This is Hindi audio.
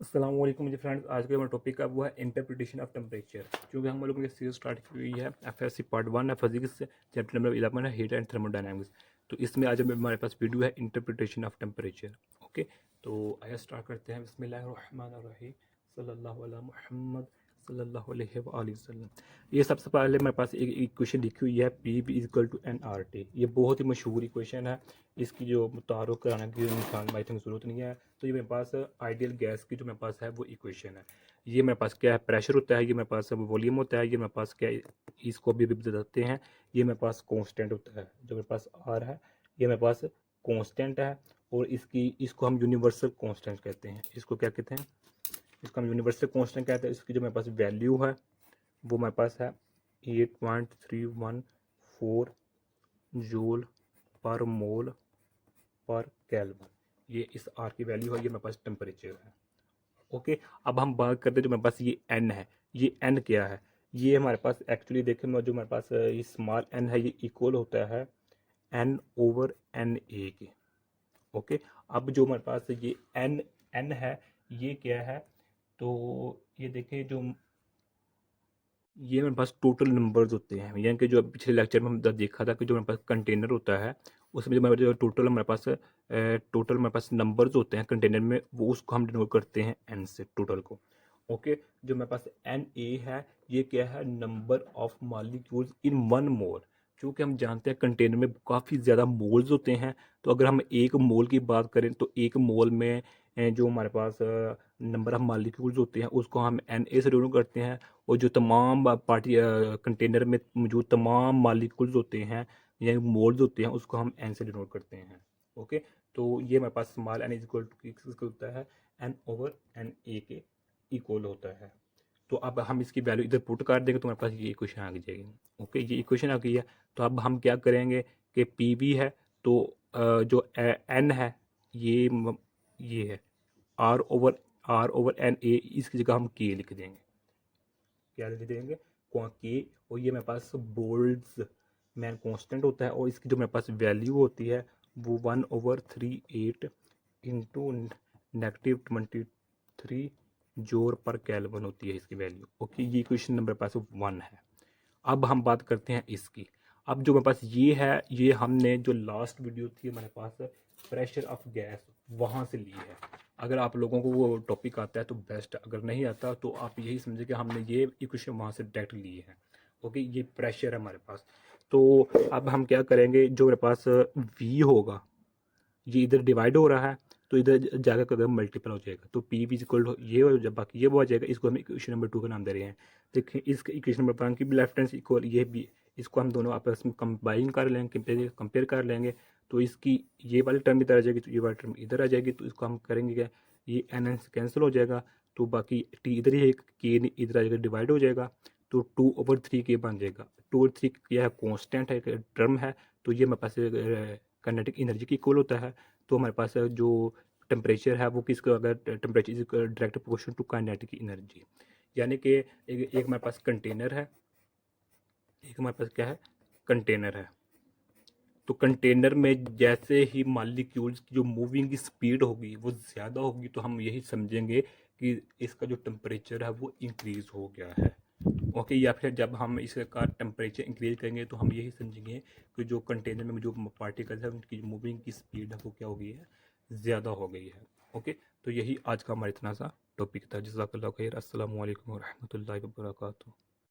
अस्सलाम वालेकुम जी फ्रेंड्स। आज का हमारा टॉपिक है वो है इंटरप्रिटेशन ऑफ टेम्परेचर। क्योंकि हम लोगों की सीरीज स्टार्ट की हुई है एफएससी पार्ट 1 है फिजिक्स से, चैप्टर नंबर 11 है हीट एंड थर्मोडायनामिक्स। तो इसमें आज हमारे पास वीडियो है इंटरप्रिटेशन ऑफ टेम्परेचर। ओके, तो आइए स्टार्ट करते हैं। बिस्मिल्लाहिर्रहमानिर्रहीम, सल्लल्लाहु अला मुहम्मद सल्लल्लाहु अलैहि वसल्लम। ये सबसे पहले मेरे पास एक इक्वेशन लिखी हुई है, P B equal to n R T. ये बहुत ही मशहूर इक्वेशन है, इसकी जो तारुफ कराने की इंसान भाई थिंक ज़रूरत नहीं है। तो ये मेरे पास आइडियल गैस की जो मेरे पास है वो इक्वेशन है। ये मेरे पास क्या है, प्रेशर होता है, ये मेरे पास वॉल्यूम होता है, ये मेरे पास क्या है, इसको भी बताते हैं। ये मेरे पास कांस्टेंट होता है, जो मेरे पास आर है ये मेरे पास कांस्टेंट है। और इसको हम यूनिवर्सल कांस्टेंट कहते हैं। इसको क्या कहते हैं, इसको हम यूनिवर्सल कांस्टेंट कहते हैं। इसकी जो मेरे पास वैल्यू है वो मेरे पास है 8.314 जूल पर मोल पर केल्विन। ये इस आर की वैल्यू है, ये मेरे पास टेम्परेचर है। ओके, अब हम बात करते हैं जो मेरे पास ये एन है। ये एन क्या है, ये हमारे पास एक्चुअली देखें जो मेरे पास ये स्मॉल एन है, ये इक्वल होता है एन ओवर एन ए के। ओके, अब जो हमारे पास ये एन एन है ये क्या है, तो ये देखें जो ये मेरे पास टोटल नंबर्स होते हैं। यानी कि जो पिछले लेक्चर में हमने देखा था कि जो मेरे पास कंटेनर होता है उसमें जो टोटल हमारे पास नंबर्स होते हैं कंटेनर में, वो उसको हम डिनोट करते हैं एन से, टोटल को। ओके, जो मेरे पास एन ए है ये क्या है, number of molecules in one mole. क्योंकि हम जानते हैं कंटेनर में काफ़ी ज़्यादा मोल्स होते हैं, तो अगर हम एक मोल की बात करें तो एक मोल में जो हमारे पास नंबर ऑफ मॉलिक्यूल्स होते हैं उसको हम एन ए से डिनोट करते हैं। और जो तमाम पार्टी कंटेनर में मौजूद तमाम मालिक्यूल्स होते हैं या मोल्स होते हैं उसको हम एन से डिनोट करते हैं। ओके, तो ये हमारे पास small N is equal to होता है एन ओवर एन ए के इक्वल होता है। तो अब हम इसकी वैल्यू इधर पुट कर देंगे तो हमारे पास ये इक्वेशन आ जाएगी। ओके, ये इक्वेशन आ गई है। तो अब हम क्या करेंगे कि पी वी है तो जो एन है ये है आर ओवर एन ए, इसकी जगह हम के लिख देंगे। क्या लिख देंगे, के। और ये मेरे पास बोल्ड्स मैन कांस्टेंट होता है, और इसकी जो मेरे पास वैल्यू होती है वो 1/38 इंटू -23 जोर पर केल्विन होती है इसकी वैल्यू। ओके, ये क्वेश्चन नंबर पास 1 है। अब हम बात करते हैं इसकी। अब जो मेरे पास ये है, ये हमने जो लास्ट वीडियो थी हमारे पास प्रेशर ऑफ गैस वहाँ से ली है। अगर आप लोगों को वो टॉपिक आता है तो बेस्ट, अगर नहीं आता तो आप यही समझे कि हमने ये इक्वेशन वहाँ से डायरेक्ट ली है। ओके, ये प्रेशर है हमारे पास। तो अब हम क्या करेंगे, जो मेरे पास वी होगा ये इधर डिवाइड हो रहा है तो इधर जाकर कदम मल्टीपल हो जाएगा। तो पी वी इक्वल ये हो जब बाकी ये वो आ जाएगा। इसको हम इक्वेशन नंबर 2 का नाम दे रहे हैं। देखिए इस इक्वेशन नंबर 1 की भी लेफ्ट हैंड इक्वल ये भी, इसको हम दोनों आपस में कंबाइन कर लेंगे, कंपेयर कर लेंगे। तो इसकी ये वाली टर्म इधर आ जाएगी तो ये वाली टर्म इधर आ जाएगी। तो इसको हम करेंगे क्या, ये एन एन से कैंसिल हो जाएगा तो बाकी टी इधर ही है, के इधर आ जाएगा, डिवाइड हो जाएगा। तो 2/3 के बन जाएगा। 2/3 क्या है, कॉन्स्टेंट है, टर्म है। तो ये मेरे पास काइनेटिक एनर्जी की इक्वल होता है। तो हमारे पास जो टेम्परेचर है वो किसका, अगर temperature is direct proportion to kinetic energy. यानी कि एक हमारे पास कंटेनर है, एक हमारे पास क्या है, कंटेनर है। तो कंटेनर में जैसे ही मॉलिक्यूल्स की जो मूविंग की स्पीड होगी वो ज़्यादा होगी तो हम यही समझेंगे कि इसका जो टेम्परेचर है वो इंक्रीज़ हो गया है। ओके, या फिर जब हम इसका टेम्परेचर इंक्रीज करेंगे तो हम यही समझेंगे कि जो कंटेनर में जो पार्टिकल्स है उनकी मूविंग की स्पीड है वो क्या हो गई है, ज़्यादा हो गई है। ओके, तो यही आज का हमारा इतना सा टॉपिक था। जज़ाकल्लाह खैर। अस्सलामु अलैकुम वरहमतुल्लाहि वबरकातुहू।